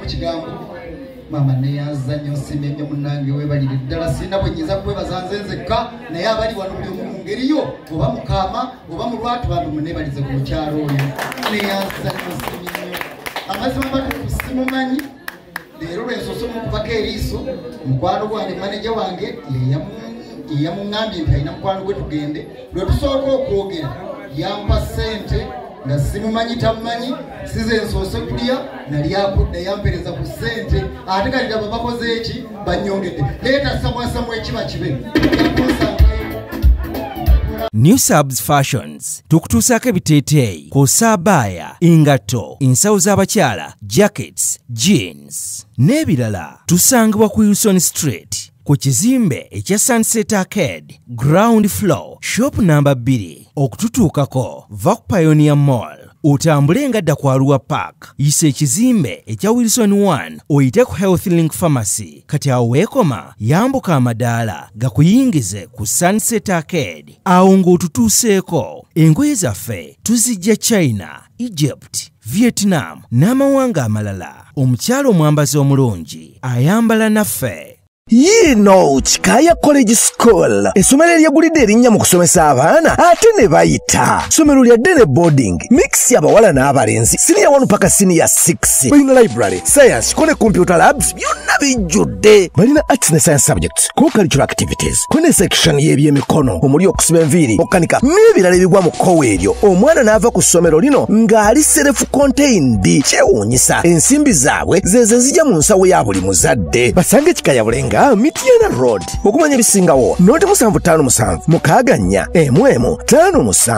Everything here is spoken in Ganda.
kigambo mama ne yazanyo simenye munange webalire ddala sina bwenyiza kwebaza nzenzeka naye abali wano buli mu ngeriyo oba mukama oba mulwatu bantu munebalize ku kyalo oyo ne yazanyo simenye amazima batu kusimumanyi leero lwensoso mukubaka eriiso mukwano gwange manager wange yamungambye nti alina mukwano gwe tugende lwe tusooka okwogera yampa ssente nga simumanyi tamumanyi size ensoso kulya nali akudde yampereza ku ssente ate kati abo bakoze eki bannyongedde leeta samwasamu ekiba kibe New Subs Fashions tukutuusaako ebiteeteeyi kw'ossa abaya, engatto, ensawo z'abakyala, jackets, jeans n'ebirala. Tusangibwa ku Wilson Street ku kizimbe ekya Sunset Arcade ground floor shop number 2 okututuukako va ku Pioneer Mall otambule nga dda ku Arua Park yisa ekizimbe ekya Wilson 1 oyite ku Health Link Pharmacy kati awo weekoma yambuka amadaala gakuyingize ku Sunset Arcade awo ng'otutuuseeko. Engoye zaffe tuzijja China, Egypt, Vietnam n'amawanga amalala. Omukyala omwambazi omulungi ayambala naffe. Yino Chikaya College School essomero eryegulidde erinnya mu kusomesa abaana ate ne bayita ssomero lya Dene boarding mix y'abawala n'abalenzi senior 1 paka senior 6 balina library science kone computer labs byonna bijjudde balina arts ne science subjects co-curricular activities kone section y'ebyemikono omuli okusiba enviiri okukanika n'ebirala ebigwa mu kkowe eryo omwana n'ava ku ssomero lino ng'ali self contained kyewuunyisa ensimbi zaabwe zeze zijja mu nsawo ya buli muzadde basange Chikaya Bulenga Mitiana Road okumanya ebisingawo noti 757 mukaaga 4 11 5 7